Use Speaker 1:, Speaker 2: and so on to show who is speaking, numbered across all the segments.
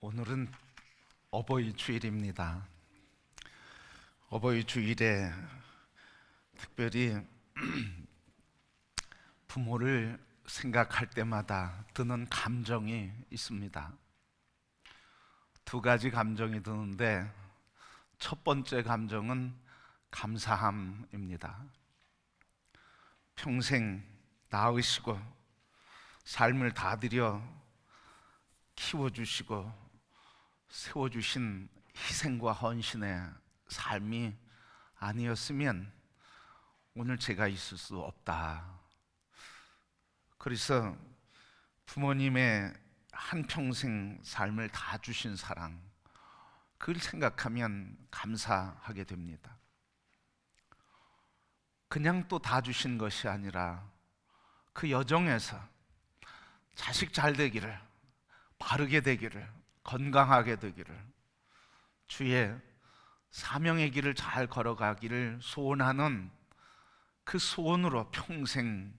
Speaker 1: 오늘은 어버이 주일입니다. 어버이 주일에 특별히 부모를 생각할 때마다 드는 감정이 있습니다. 두 가지 감정이 드는데 첫 번째 감정은 감사함입니다. 평생 낳으시고 삶을 다 들여 키워주시고 세워주신 희생과 헌신의 삶이 아니었으면 오늘 제가 있을 수 없다. 그래서 부모님의 한평생 삶을 다 주신 사랑, 그걸 생각하면 감사하게 됩니다. 그냥 또 다 주신 것이 아니라 그 여정에서 자식 잘 되기를, 바르게 되기를, 건강하게 되기를, 주의 사명의 길을 잘 걸어가기를 소원하는 그 소원으로 평생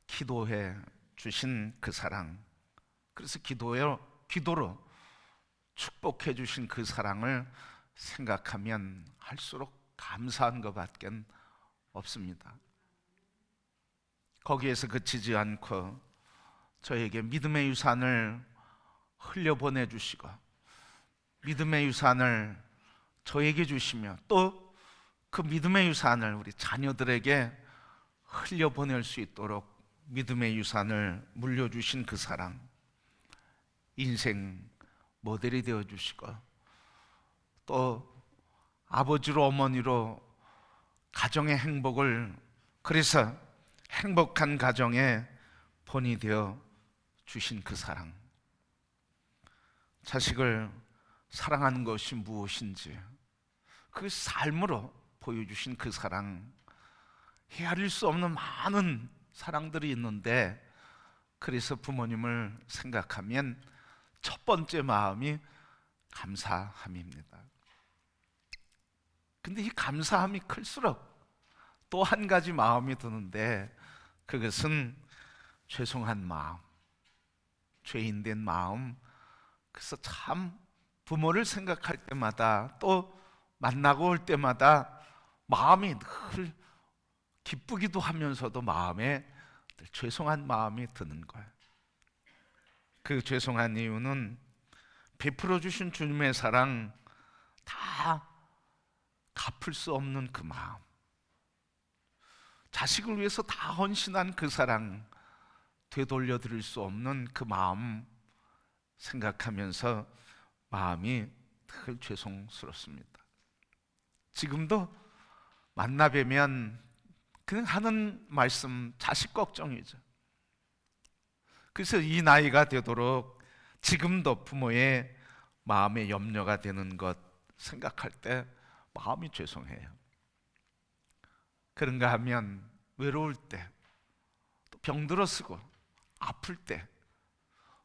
Speaker 1: 기도해 주신 그 사랑, 그래서 기도로 축복해 주신 그 사랑을 생각하면 할수록 감사한 것밖에 없습니다. 거기에서 그치지 않고 저에게 믿음의 유산을 흘려보내 주시고 믿음의 유산을 저에게 주시며 또 그 믿음의 유산을 우리 자녀들에게 흘려보낼 수 있도록 믿음의 유산을 물려주신 그 사랑, 인생 모델이 되어주시고 또 아버지로 어머니로 가정의 행복을, 그래서 행복한 가정의 본이 되어 주신 그 사랑, 자식을 사랑하는 것이 무엇인지 그 삶으로 보여주신 그 사랑, 헤아릴 수 없는 많은 사랑들이 있는데, 그래서 부모님을 생각하면 첫 번째 마음이 감사함입니다. 근데 이 감사함이 클수록 또 한 가지 마음이 드는데, 그것은 죄송한 마음, 죄인된 마음. 그래서 참 부모를 생각할 때마다 또 만나고 올 때마다 마음이 늘 기쁘기도 하면서도 마음에 늘 죄송한 마음이 드는 거예요. 그 죄송한 이유는 베풀어 주신 주님의 사랑 다 갚을 수 없는 그 마음, 자식을 위해서 다 헌신한 그 사랑 되돌려 드릴 수 없는 그 마음 생각하면서 마음이 늘 죄송스럽습니다. 지금도 만나 뵈면 그냥 하는 말씀 자식 걱정이죠. 그래서 이 나이가 되도록 지금도 부모의 마음에 염려가 되는 것 생각할 때 마음이 죄송해요. 그런가 하면 외로울 때, 또 병들어 쓰고 아플 때,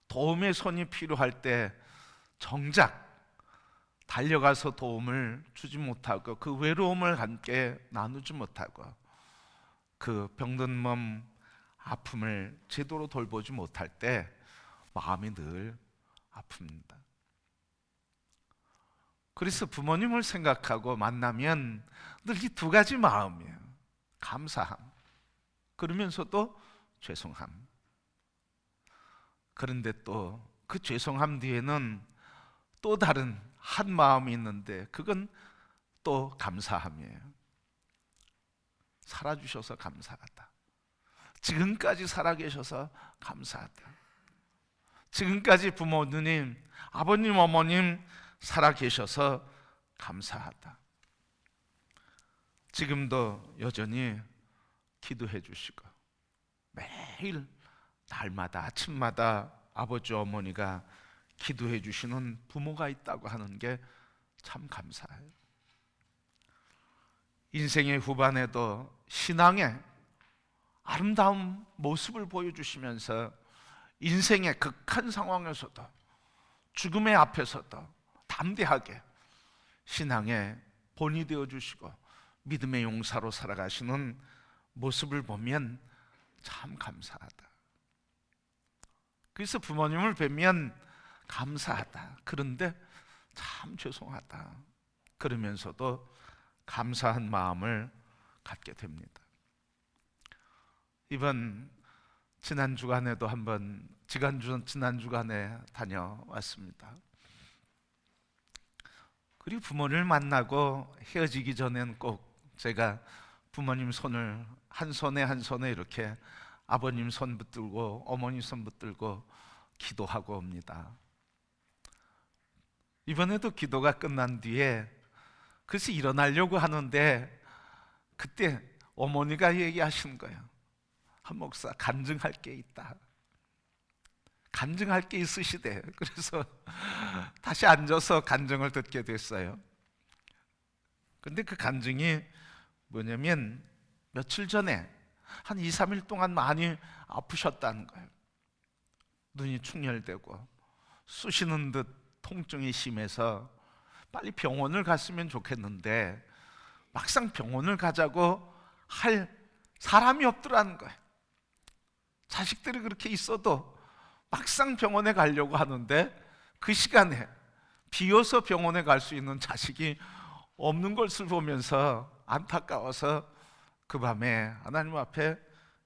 Speaker 1: 도움의 손이 필요할 때 정작 달려가서 도움을 주지 못하고 그 외로움을 함께 나누지 못하고 그 병든 몸 아픔을 제대로 돌보지 못할 때 마음이 늘 아픕니다. 그래서 부모님을 생각하고 만나면 늘 이 두 가지 마음이에요. 감사함, 그러면서도 죄송함. 그런데 또 그 죄송함 뒤에는 또 다른 한 마음이 있는데, 그건 또 감사함이에요. 살아주셔서 감사하다. 지금까지 살아계셔서 감사하다. 지금까지 부모님, 아버님, 어머님 살아계셔서 감사하다. 지금도 여전히 기도해 주시고 매일 날마다 아침마다 아버지 어머니가 기도해 주시는 부모가 있다고 하는 게 참 감사해요. 인생의 후반에도 신앙의 아름다운 모습을 보여주시면서 인생의 극한 상황에서도, 죽음의 앞에서도 담대하게 신앙의 본이 되어주시고 믿음의 용사로 살아가시는 모습을 보면 참 감사하다. 그래서 부모님을 뵈면 감사하다. 그런데 참 죄송하다. 그러면서도 감사한 마음을 갖게 됩니다. 지난 주간에도 한번 지난 주간에 다녀왔습니다. 그리고 부모를 만나고 헤어지기 전엔 꼭 제가 부모님 손을 한 손에 이렇게 아버님 손 붙들고 어머니 손 붙들고 기도하고 옵니다. 이번에도 기도가 끝난 뒤에 글쎄 일어나려고 하는데 그때 어머니가 얘기하시는 거예요. 한 목사, 간증할 게 있다. 간증할 게 있으시대. 그래서 다시 앉아서 간증을 듣게 됐어요. 근데 그 간증이 뭐냐면 며칠 전에 한 2, 3일 동안 많이 아프셨다는 거예요. 눈이 충혈되고 쑤시는 듯 통증이 심해서 빨리 병원을 갔으면 좋겠는데 막상 병원을 가자고 할 사람이 없더라는 거예요. 자식들이 그렇게 있어도 막상 병원에 가려고 하는데 그 시간에 비어서 병원에 갈 수 있는 자식이 없는 것을 보면서 안타까워서 그 밤에 하나님 앞에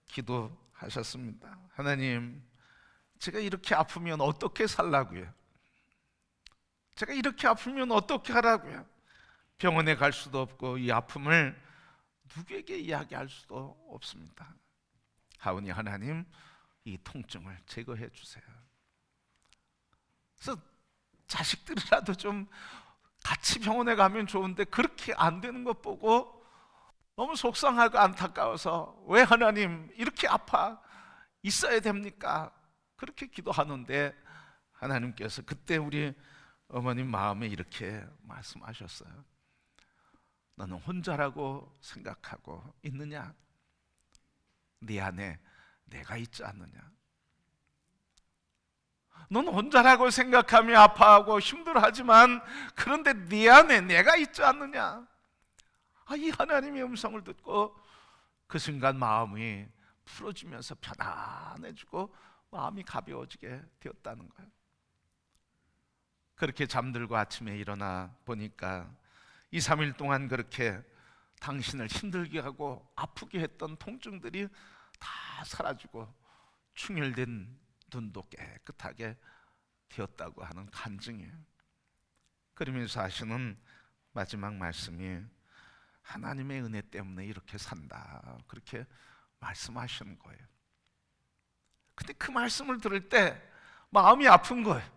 Speaker 1: 기도하셨습니다. 하나님, 제가 이렇게 아프면 어떻게 살라고요? 제가 이렇게 아프면 어떻게 하라고요? 병원에 갈 수도 없고 이 아픔을 누구에게 이야기할 수도 없습니다. 하오니 하나님, 이 통증을 제거해 주세요. 그래서 자식들이라도 좀 같이 병원에 가면 좋은데 그렇게 안 되는 것 보고 너무 속상하고 안타까워서 왜 하나님 이렇게 아파 있어야 됩니까? 그렇게 기도하는데 하나님께서 그때 우리 어머님 마음에 이렇게 말씀하셨어요. 너는 혼자라고 생각하고 있느냐? 네 안에 내가 있지 않느냐? 넌 혼자라고 생각하며 아파하고 힘들어하지만 그런데 네 안에 내가 있지 않느냐? 이 하나님의 음성을 듣고 그 순간 마음이 풀어지면서 편안해지고 마음이 가벼워지게 되었다는 거예요. 그렇게 잠들고 아침에 일어나 보니까 2, 3일 동안 그렇게 당신을 힘들게 하고 아프게 했던 통증들이 다 사라지고 충혈된 눈도 깨끗하게 되었다고 하는 간증이에요. 그러면서 하시는 마지막 말씀이 하나님의 은혜 때문에 이렇게 산다, 그렇게 말씀하시는 거예요. 근데 그 말씀을 들을 때 마음이 아픈 거예요.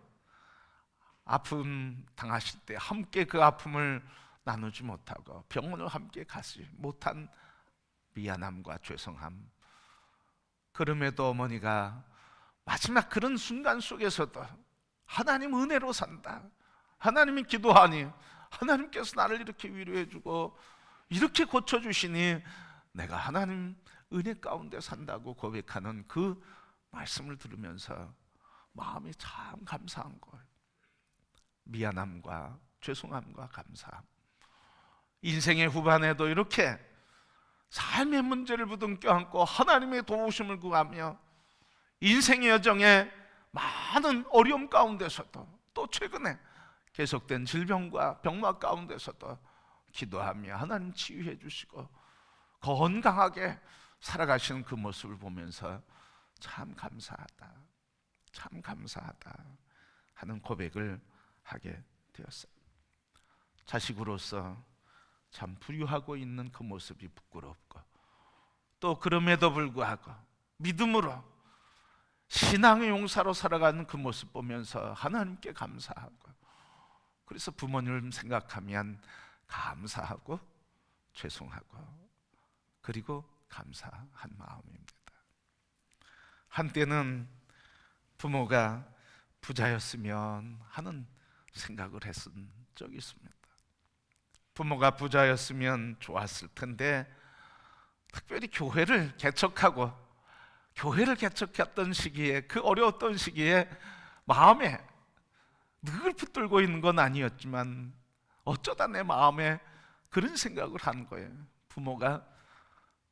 Speaker 1: 아픔 당하실 때 함께 그 아픔을 나누지 못하고 병원을 함께 가지 못한 미안함과 죄송함, 그럼에도 어머니가 마지막 그런 순간 속에서도 하나님 은혜로 산다, 하나님이 기도하니 하나님께서 나를 이렇게 위로해 주고 이렇게 고쳐주시니 내가 하나님 은혜 가운데 산다고 고백하는 그 말씀을 들으면서 마음이 참 감사한 거예요. 미안함과 죄송함과 감사함. 인생의 후반에도 이렇게 삶의 문제를 부둥켜 안고 하나님의 도우심을 구하며 인생의 여정에 많은 어려움 가운데서도 또 최근에 계속된 질병과 병마 가운데서도 기도하며 하나님 치유해 주시고 건강하게 살아가시는 그 모습을 보면서 참 감사하다, 참 감사하다 하는 고백을 하게 되었어요. 자식으로서 참 부유하고 있는 그 모습이 부끄럽고 또 그럼에도 불구하고 믿음으로 신앙의 용사로 살아가는 그 모습 보면서 하나님께 감사하고, 그래서 부모님을 생각하면 감사하고 죄송하고 그리고 감사한 마음입니다. 한때는 부모가 부자였으면 하는 생각을 했던 적이 있습니다. 부모가 부자였으면 좋았을 텐데 특별히 교회를 개척했던 시기에, 그 어려웠던 시기에 마음에 늘 붙들고 있는 건 아니었지만 어쩌다 내 마음에 그런 생각을 한 거예요. 부모가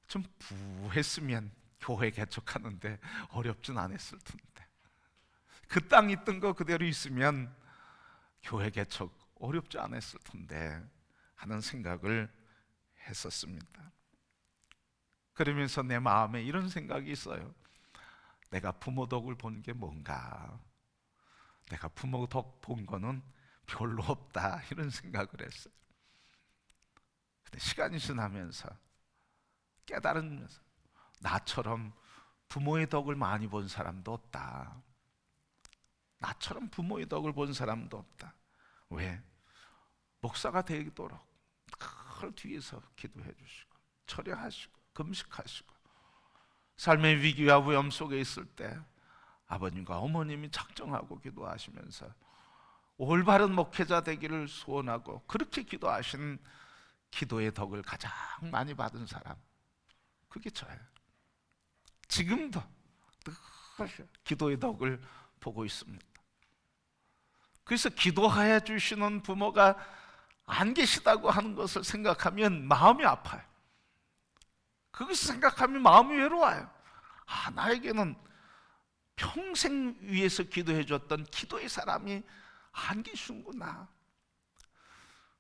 Speaker 1: 좀 부했으면 교회 개척하는데 어렵진 않았을 텐데. 그 땅 있던 거 그대로 있으면 교회 개척 어렵지 않았을 텐데 하는 생각을 했었습니다. 그러면서 내 마음에 이런 생각이 있어요. 내가 부모 덕을 본 게 뭔가, 내가 부모 덕 본 거는 별로 없다, 이런 생각을 했어요. 근데 시간이 지나면서 깨달으면서 나처럼 부모의 덕을 많이 본 사람도 없다. 나처럼 부모의 덕을 본 사람도 없다. 왜? 목사가 되도록 늘 뒤에서 기도해 주시고 철야하시고 금식하시고 삶의 위기와 위험 속에 있을 때 아버님과 어머님이 작정하고 기도하시면서 올바른 목회자 되기를 소원하고 그렇게 기도하신 기도의 덕을 가장 많이 받은 사람, 그게 저예요. 지금도 늘 기도의 덕을 보고 있습니다. 그래서 기도해 주시는 부모가 안 계시다고 하는 것을 생각하면 마음이 아파요. 그것을 생각하면 마음이 외로워요. 나에게는 평생 위해서 기도해 줬던 기도의 사람이 안 계시구나.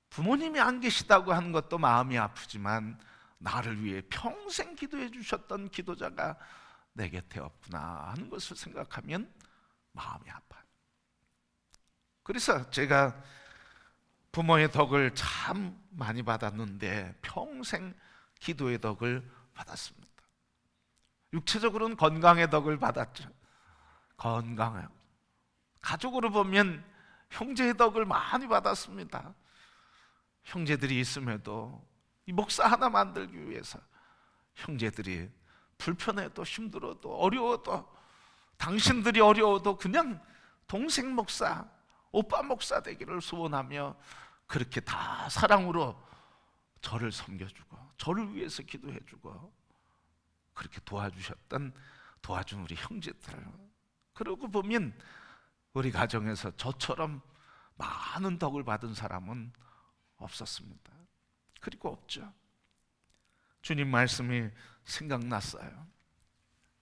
Speaker 1: 부모님이 안 계시다고 하는 것도 마음이 아프지만 나를 위해 평생 기도해 주셨던 기도자가 내 곁에 없구나 하는 것을 생각하면 마음이 아파요. 그래서 제가 부모의 덕을 참 많이 받았는데 평생 기도의 덕을 받았습니다. 육체적으로는 건강의 덕을 받았죠. 건강해요. 가족으로 보면 형제의 덕을 많이 받았습니다. 형제들이 있음에도 이 목사 하나 만들기 위해서 형제들이 불편해도 힘들어도 어려워도 당신들이 어려워도 그냥 동생 목사, 오빠 목사 되기를 소원하며 그렇게 다 사랑으로 저를 섬겨주고 저를 위해서 기도해주고 그렇게 도와준 우리 형제들, 그러고 보면 우리 가정에서 저처럼 많은 덕을 받은 사람은 없었습니다. 그리고 없죠. 주님 말씀이 생각났어요.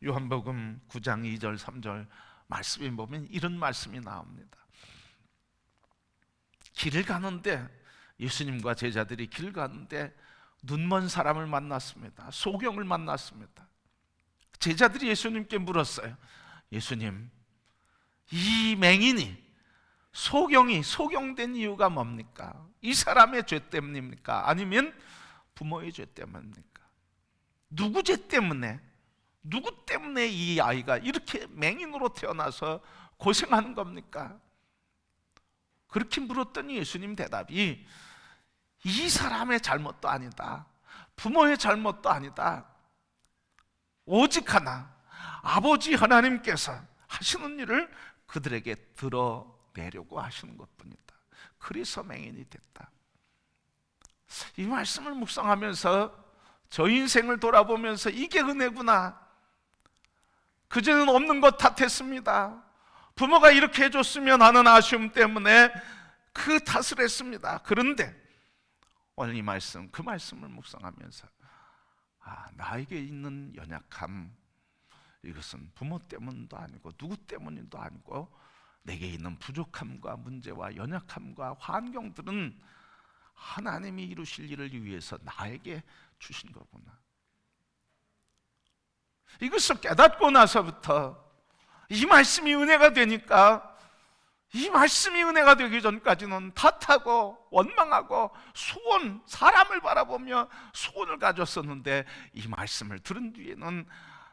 Speaker 1: 요한복음 9장 2절 3절 말씀에 보면 이런 말씀이 나옵니다. 길을 가는데, 예수님과 제자들이 길 가는데 눈먼 사람을 만났습니다. 소경을 만났습니다. 제자들이 예수님께 물었어요. 예수님, 이 맹인이 소경된 이유가 뭡니까? 이 사람의 죄 때문입니까? 아니면 부모의 죄 때문입니까? 누구 죄 때문에, 누구 때문에 이 아이가 이렇게 맹인으로 태어나서 고생하는 겁니까? 그렇게 물었더니 예수님 대답이 이 사람의 잘못도 아니다, 부모의 잘못도 아니다. 오직 하나, 아버지 하나님께서 하시는 일을 그들에게 드러내려고 하시는 것뿐이다. 그래서 맹인이 됐다. 이 말씀을 묵상하면서 저 인생을 돌아보면서 이게 은혜구나. 그전에는 없는 것 탓했습니다. 부모가 이렇게 해줬으면 하는 아쉬움 때문에 그 탓을 했습니다. 그런데 오늘 이 말씀, 그 말씀을 묵상하면서 나에게 있는 연약함, 이것은 부모 때문도 아니고 누구 때문도 아니고 내게 있는 부족함과 문제와 연약함과 환경들은 하나님이 이루실 일을 위해서 나에게 주신 거구나. 이것을 깨닫고 나서부터 이 말씀이 은혜가 되니까, 이 말씀이 은혜가 되기 전까지는 탓하고 원망하고 소원, 사람을 바라보며 소원을 가졌었는데 이 말씀을 들은 뒤에는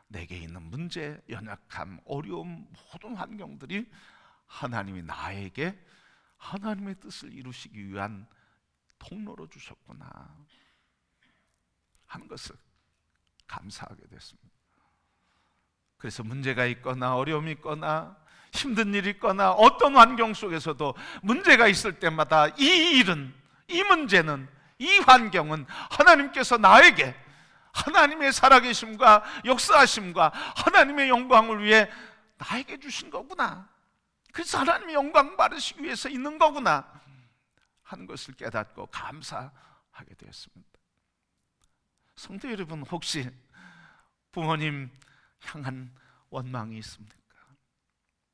Speaker 1: 내게 있는 문제, 연약함, 어려움, 모든 환경들이 하나님이 나에게 하나님의 뜻을 이루시기 위한 통로로 주셨구나 하는 것을 감사하게 됐습니다. 그래서 문제가 있거나 어려움이 있거나 힘든 일이 있거나 어떤 환경 속에서도 문제가 있을 때마다 이 일은, 이 문제는, 이 환경은 하나님께서 나에게 하나님의 살아계심과 역사하심과 하나님의 영광을 위해 나에게 주신 거구나. 그래서 하나님의 영광 받으시기 위해서 있는 거구나 하는 것을 깨닫고 감사하게 되었습니다. 성도 여러분, 혹시 부모님 향한 원망이 있습니까?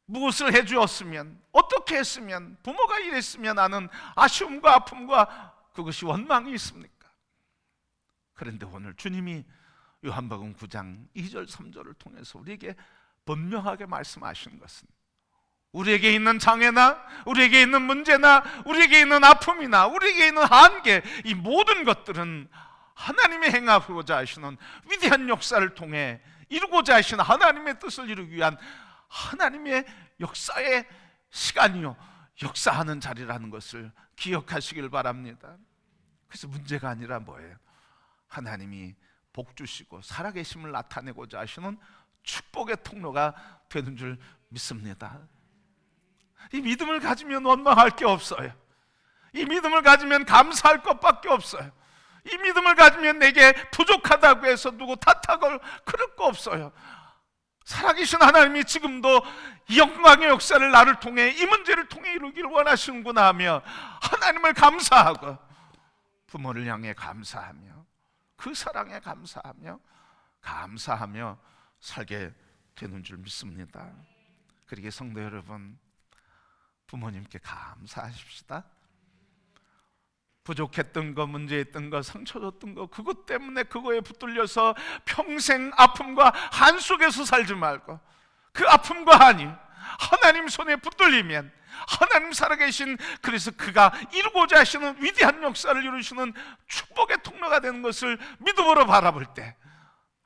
Speaker 1: 무엇을 해주었으면, 어떻게 했으면, 부모가 이랬으면 하는 아쉬움과 아픔과 그것이 원망이 있습니까? 그런데 오늘 주님이 요한복음 9장 2절 3절을 통해서 우리에게 분명하게 말씀하시는 것은, 우리에게 있는 장애나 우리에게 있는 문제나 우리에게 있는 아픔이나 우리에게 있는 한계, 이 모든 것들은 하나님이 행하고자 하시는 위대한 역사를 통해 이루고자 하시는 하나님의 뜻을 이루기 위한 하나님의 역사의 시간이요, 역사하는 자리라는 것을 기억하시길 바랍니다. 그래서 문제가 아니라 뭐예요? 하나님이 복 주시고 살아계심을 나타내고자 하시는 축복의 통로가 되는 줄 믿습니다. 이 믿음을 가지면 원망할 게 없어요. 이 믿음을 가지면 감사할 것밖에 없어요. 이 믿음을 가지면 내게 부족하다고 해서 누구 탓하고 그럴 거 없어요. 살아계신 하나님이 지금도 이 영광의 역사를 나를 통해, 이 문제를 통해 이루기를 원하시는구나 하며 하나님을 감사하고, 부모를 향해 감사하며, 그 사랑에 감사하며 살게 되는 줄 믿습니다. 그러기에 성도 여러분, 부모님께 감사하십시다. 부족했던 거, 문제였던 거, 상처 줬던 거, 그것 때문에 그거에 붙들려서 평생 아픔과 한 속에서 살지 말고, 그 아픔과 한이 하나님 손에 붙들리면 하나님 살아계신, 그래서 그가 이루고자 하시는 위대한 역사를 이루시는 축복의 통로가 되는 것을 믿음으로 바라볼 때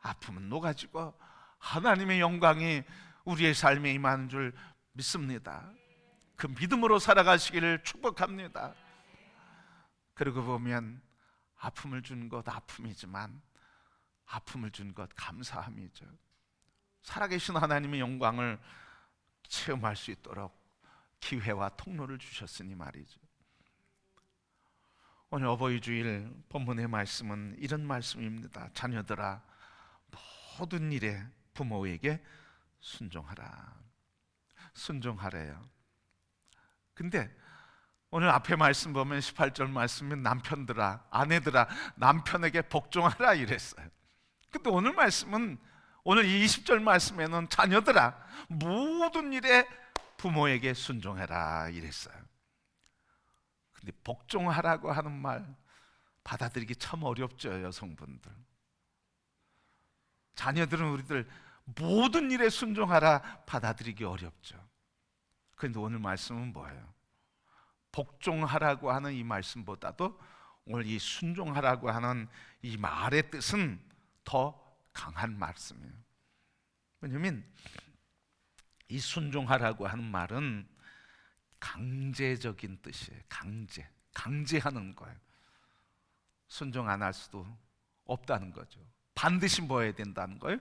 Speaker 1: 아픔은 녹아지고 하나님의 영광이 우리의 삶에 임하는 줄 믿습니다. 그 믿음으로 살아가시기를 축복합니다. 그러고 보면 아픔을 준 것 아픔이지만 아픔을 준 것 감사함이죠. 살아계신 하나님의 영광을 체험할 수 있도록 기회와 통로를 주셨으니 말이죠. 오늘 어버이 주일 본문의 말씀은 이런 말씀입니다. 자녀들아, 모든 일에 부모에게 순종하라. 순종하래요. 근데 오늘 앞에 말씀 보면 18절 말씀은 남편들아, 아내들아, 남편에게 복종하라 이랬어요. 근데 오늘 말씀은, 오늘 이 20절 말씀에는 자녀들아, 모든 일에 부모에게 순종해라 이랬어요. 근데 복종하라고 하는 말 받아들이기 참 어렵죠, 여성분들. 자녀들은 우리들 모든 일에 순종하라 받아들이기 어렵죠. 그런데 오늘 말씀은 뭐예요? 복종하라고 하는 이 말씀보다도 오늘 이 순종하라고 하는 이 말의 뜻은 더 강한 말씀이에요. 왜냐하면 이 순종하라고 하는 말은 강제적인 뜻이에요. 강제하는 거예요. 순종 안 할 수도 없다는 거죠. 반드시 뭐 해야 된다는 거예요?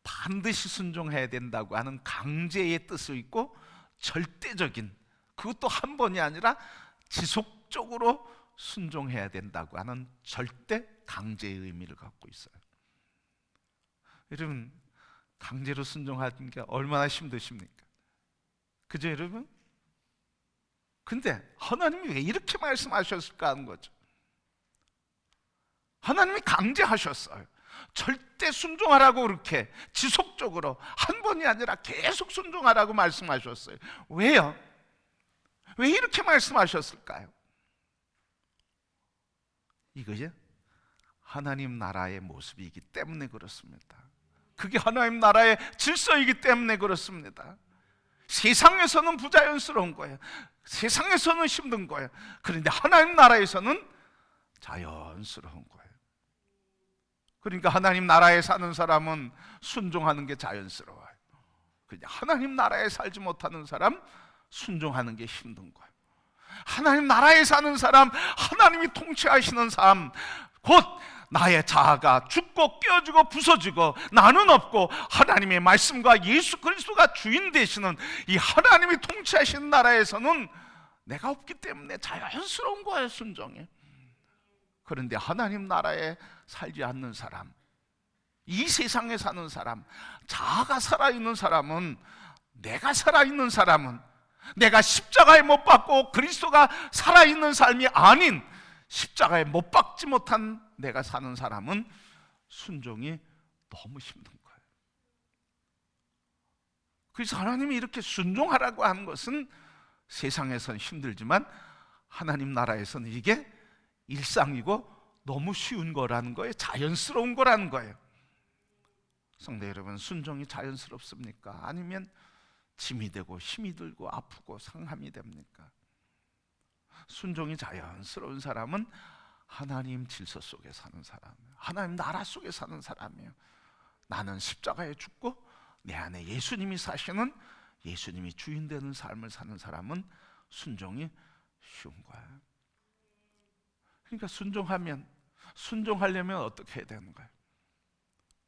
Speaker 1: 반드시 순종해야 된다고 하는 강제의 뜻이 있고, 절대적인, 그것도 한 번이 아니라 지속적으로 순종해야 된다고 하는 절대 강제의 의미를 갖고 있어요. 여러분, 강제로 순종하는 게 얼마나 힘드십니까? 그죠, 여러분? 근데 하나님이 왜 이렇게 말씀하셨을까 하는 거죠. 하나님이 강제하셨어요. 절대 순종하라고, 그렇게 지속적으로 한 번이 아니라 계속 순종하라고 말씀하셨어요. 왜요? 왜 이렇게 말씀하셨을까요? 이것이 하나님 나라의 모습이기 때문에 그렇습니다. 그게 하나님 나라의 질서이기 때문에 그렇습니다. 세상에서는 부자연스러운 거예요. 세상에서는 힘든 거예요. 그런데 하나님 나라에서는 자연스러운 거예요. 그러니까 하나님 나라에 사는 사람은 순종하는 게 자연스러워요. 그냥 하나님 나라에 살지 못하는 사람, 순종하는 게 힘든 거예요. 하나님 나라에 사는 사람, 하나님이 통치하시는 삶, 곧 나의 자아가 죽고 깨어지고 부서지고 나는 없고 하나님의 말씀과 예수 그리스도가 주인 되시는 이 하나님이 통치하시는 나라에서는 내가 없기 때문에 자연스러운 거예요, 순종이. 그런데 하나님 나라에 살지 않는 사람, 이 세상에 사는 사람, 자아가 살아있는 사람은, 내가 살아있는 사람은, 내가 십자가에 못 박고 그리스도가 살아있는 삶이 아닌 십자가에 못 박지 못한 내가 사는 사람은 순종이 너무 힘든 거예요. 그래서 하나님이 이렇게 순종하라고 하는 것은 세상에선 힘들지만 하나님 나라에서는 이게 일상이고 너무 쉬운 거라는 거예요. 자연스러운 거라는 거예요. 성도 여러분, 순종이 자연스럽습니까? 아니면 짐이 되고 힘이 들고 아프고 상함이 됩니까? 순종이 자연스러운 사람은 하나님 질서 속에 사는 사람이에요. 하나님 나라 속에 사는 사람이에요. 나는 십자가에 죽고 내 안에 예수님이 사시는, 예수님이 주인 되는 삶을 사는 사람은 순종이 쉬운 거예요. 그러니까 순종하려면 어떻게 해야 되는 거예요?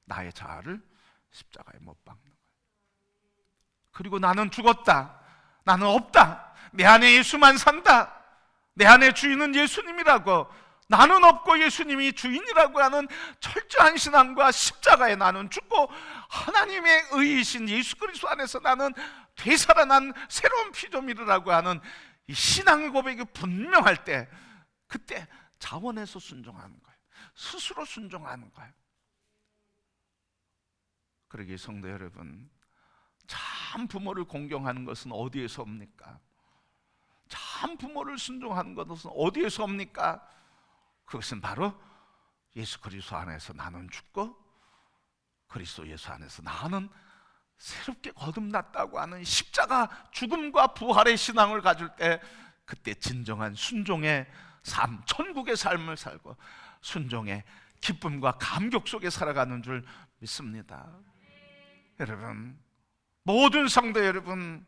Speaker 1: 나의 자아를 십자가에 못 박는 거예요. 그리고 나는 죽었다, 나는 없다, 내 안에 예수만 산다, 내 안에 주인은 예수님이라고, 나는 없고 예수님이 주인이라고 하는 철저한 신앙과 십자가에 나는 죽고 하나님의 의이신 예수 그리스도 안에서 나는 되살아난 새로운 피조물이라고 하는 이 신앙의 고백이 분명할 때, 그때 자원해서 순종하는 거예요. 스스로 순종하는 거예요. 그러기에 성도 여러분, 참 부모를 공경하는 것은 어디에서 옵니까? 참 부모를 순종하는 것은 어디에서 옵니까? 그것은 바로 예수 그리스도 안에서 나는 죽고 그리스도 예수 안에서 나는 새롭게 거듭났다고 하는 십자가 죽음과 부활의 신앙을 가질 때, 그때 진정한 순종의 삶, 천국의 삶을 살고 순종의 기쁨과 감격 속에 살아가는 줄 믿습니다. 여러분, 모든 성도 여러분,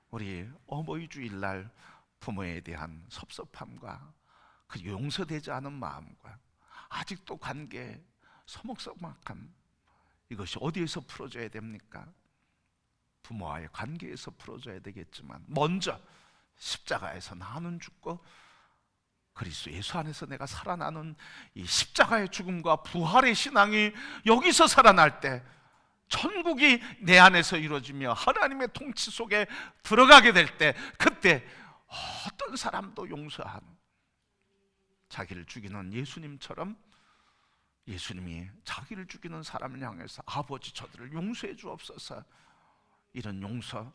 Speaker 1: 우리 어버이 주일날 부모에 대한 섭섭함과 그 용서되지 않은 마음과 아직도 관계 서먹서먹함, 이것이 어디에서 풀어져야 됩니까? 부모와의 관계에서 풀어져야 되겠지만, 먼저 십자가에서 나는 죽고 그리스도 예수 안에서 내가 살아나는 이 십자가의 죽음과 부활의 신앙이 여기서 살아날 때 천국이 내 안에서 이루어지며 하나님의 통치 속에 들어가게 될 때, 그때 어떤 사람도 용서하는, 자기를 죽이는 예수님처럼 예수님이 자기를 죽이는 사람을 향해서 아버지 저들을 용서해 주옵소서, 이런 용서,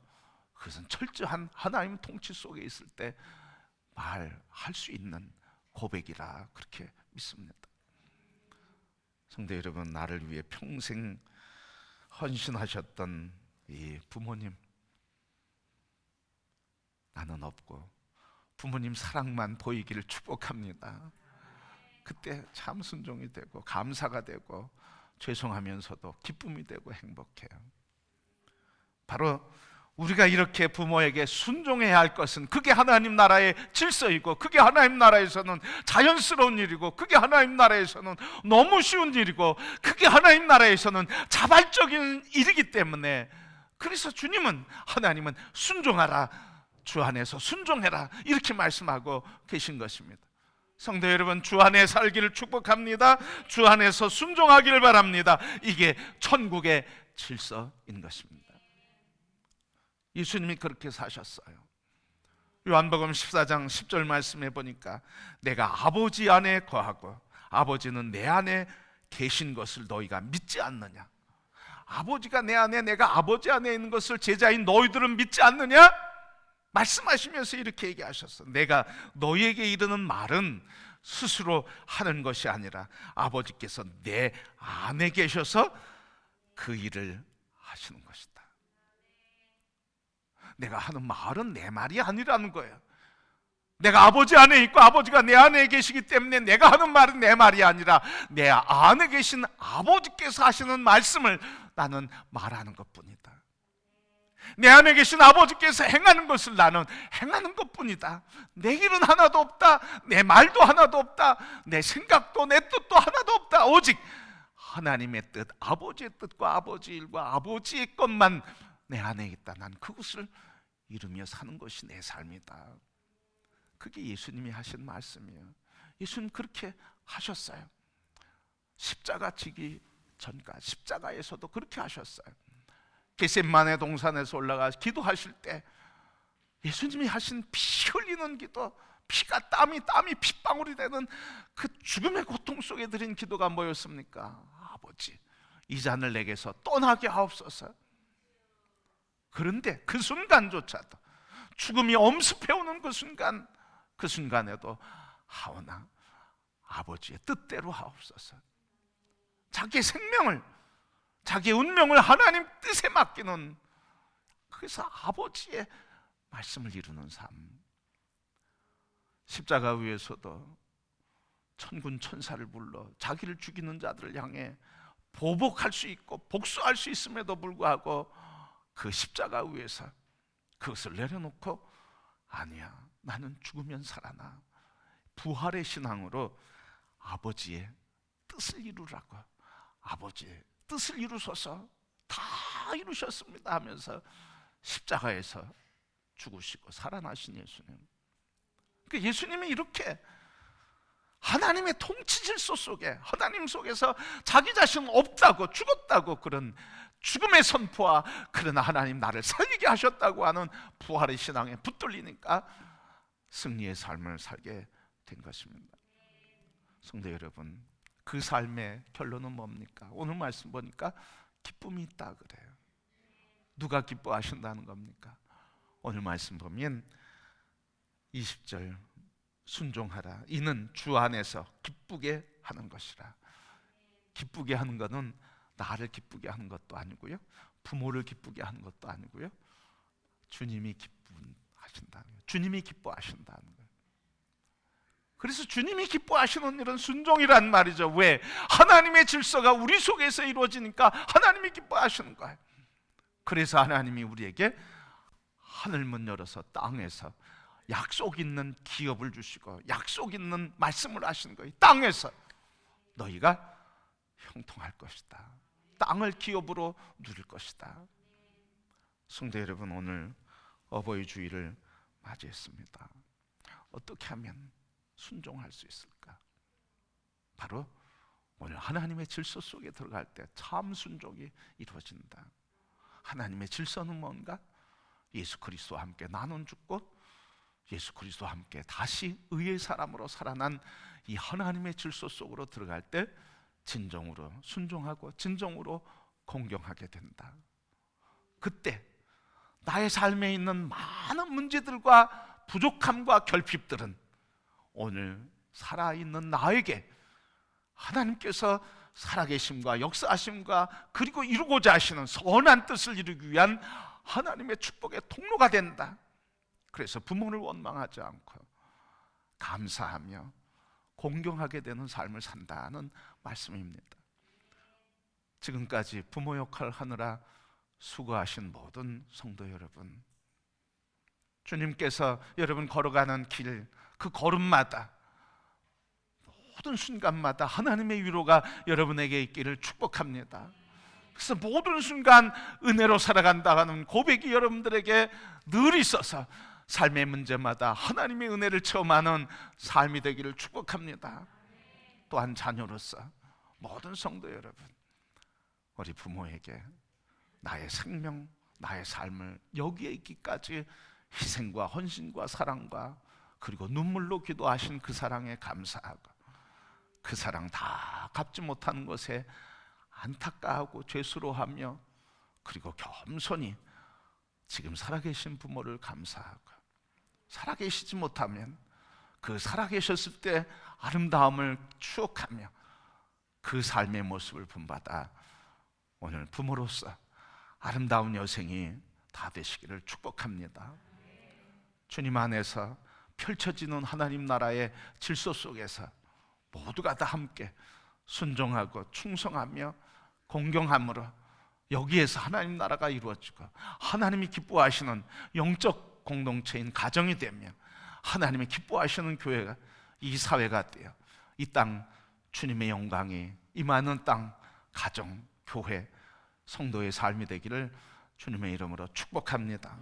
Speaker 1: 그것은 철저한 하나님 통치 속에 있을 때 말할 수 있는 고백이라 그렇게 믿습니다. 성도 여러분, 나를 위해 평생 헌신하셨던 이 부모님, 나는 없고 부모님 사랑만 보이기를 축복합니다. 그때 참 순종이 되고 감사가 되고 죄송하면서도 기쁨이 되고 행복해요. 바로 우리가 이렇게 부모에게 순종해야 할 것은, 그게 하나님 나라의 질서이고, 그게 하나님 나라에서는 자연스러운 일이고, 그게 하나님 나라에서는 너무 쉬운 일이고, 그게 하나님 나라에서는 자발적인 일이기 때문에, 그래서 주님은, 하나님은 순종하라, 주 안에서 순종해라, 이렇게 말씀하고 계신 것입니다. 성도 여러분, 주 안에 살기를 축복합니다. 주 안에서 순종하기를 바랍니다. 이게 천국의 질서인 것입니다. 예수님이 그렇게 사셨어요. 요한복음 14장 10절 말씀해 보니까, 내가 아버지 안에 거하고 아버지는 내 안에 계신 것을 너희가 믿지 않느냐? 아버지가 내 안에, 내가 아버지 안에 있는 것을 제자인 너희들은 믿지 않느냐? 말씀하시면서 이렇게 얘기하셨어. 내가 너희에게 이르는 말은 스스로 하는 것이 아니라 아버지께서 내 안에 계셔서 그 일을 하시는 것이다. 내가 하는 말은 내 말이 아니라는 거예요. 내가 아버지 안에 있고 아버지가 내 안에 계시기 때문에 내가 하는 말은 내 말이 아니라 내 안에 계신 아버지께서 하시는 말씀을 나는 말하는 것뿐이다. 내 안에 계신 아버지께서 행하는 것을 나는 행하는 것뿐이다. 내 일은 하나도 없다. 내 말도 하나도 없다. 내 생각도 내 뜻도 하나도 없다. 오직 하나님의 뜻, 아버지의 뜻과 아버지 일과 아버지의 것만 내 안에 있다. 난 그것을 이루며 사는 것이 내 삶이다. 그게 예수님이 하신 말씀이에요. 예수님 그렇게 하셨어요. 십자가 지기 전까지, 십자가에서도 그렇게 하셨어요. 겟세마네 동산에서 올라가 기도하실 때 예수님이 하신 피 흘리는 기도, 피가 땀이 핏방울이 되는 그 죽음의 고통 속에 드린 기도가 뭐였습니까? 아버지, 이 잔을 내게서 떠나게 하옵소서. 그런데 그 순간조차도, 죽음이 엄습해오는 그 순간에도 하오나 아버지의 뜻대로 하옵소서. 자기 생명을, 자기 운명을 하나님 뜻에 맡기는, 그래서 아버지의 말씀을 이루는 삶. 십자가 위에서도 천군 천사를 불러 자기를 죽이는 자들을 향해 보복할 수 있고 복수할 수 있음에도 불구하고 그 십자가 위에서 그것을 내려놓고, 아니야, 나는 죽으면 살아나, 부활의 신앙으로 아버지의 뜻을 이루라고, 아버지의 뜻을 이루소서, 다 이루셨습니다 하면서 십자가에서 죽으시고 살아나신 예수님. 그러니까 예수님이 이렇게 하나님의 통치 질서 속에, 하나님 속에서 자기 자신은 없다고, 죽었다고, 그런 죽음의 선포와 그러나 하나님 나를 살리게 하셨다고 하는 부활의 신앙에 붙들리니까 승리의 삶을 살게 된 것입니다. 성도 여러분, 그 삶의 결론은 뭡니까? 오늘 말씀 보니까 기쁨이 있다 그래요. 누가 기뻐하신다는 겁니까? 오늘 말씀 보면 20절, 순종하라, 이는 주 안에서 기쁘게 하는 것이라. 기쁘게 하는 것은 나를 기쁘게 하는 것도 아니고요, 부모를 기쁘게 하는 것도 아니고요, 주님이 기뻐하신다는 거예요. 주님이 기뻐하신다는 거예요. 그래서 주님이 기뻐하시는 일은 순종이란 말이죠. 왜? 하나님의 질서가 우리 속에서 이루어지니까 하나님이 기뻐하시는 거예요. 그래서 하나님이 우리에게 하늘문 열어서 땅에서 약속 있는 기업을 주시고 약속 있는 말씀을 하시는 거예요. 땅에서 너희가 형통할 것이다, 땅을 기업으로 누릴 것이다. 성도 여러분, 오늘 어버이 주일을 맞이했습니다. 어떻게 하면 순종할 수 있을까? 바로 오늘 하나님의 질서 속에 들어갈 때 참 순종이 이루어진다. 하나님의 질서는 뭔가? 예수 그리스도와 함께 나눈 죽고 예수 그리스도와 함께 다시 의의 사람으로 살아난 이 하나님의 질서 속으로 들어갈 때 진정으로 순종하고 진정으로 공경하게 된다. 그때 나의 삶에 있는 많은 문제들과 부족함과 결핍들은 오늘 살아있는 나에게 하나님께서 살아계심과 역사하심과 그리고 이루고자 하시는 선한 뜻을 이루기 위한 하나님의 축복의 통로가 된다. 그래서 부모를 원망하지 않고 감사하며 공경하게 되는 삶을 산다는 말씀입니다. 지금까지 부모 역할을 하느라 수고하신 모든 성도 여러분, 주님께서 여러분 걸어가는 길, 그 걸음마다 모든 순간마다 하나님의 위로가 여러분에게 있기를 축복합니다. 그래서 모든 순간 은혜로 살아간다는 고백이 여러분들에게 늘 있어서 삶의 문제마다 하나님의 은혜를 체험하는 삶이 되기를 축복합니다. 또한 자녀로서 모든 성도 여러분, 우리 부모에게 나의 생명, 나의 삶을 여기에 있기까지 희생과 헌신과 사랑과 그리고 눈물로 기도하신 그 사랑에 감사하고 그 사랑 다 갚지 못하는 것에 안타까워하고 죄스러워하며 그리고 겸손히 지금 살아계신 부모를 감사하고, 살아계시지 못하면 그 살아계셨을 때 아름다움을 추억하며 그 삶의 모습을 본받아 오늘 부모로서 아름다운 여생이 다 되시기를 축복합니다. 주님 안에서 펼쳐지는 하나님 나라의 질서 속에서 모두가 다 함께 순종하고 충성하며 공경함으로 여기에서 하나님 나라가 이루어지고 하나님이 기뻐하시는 영적 공동체인 가정이 되며 하나님이 기뻐하시는 교회가, 이 사회가 되어 이 땅 주님의 영광이 임하는 땅, 가정, 교회, 성도의 삶이 되기를 주님의 이름으로 축복합니다.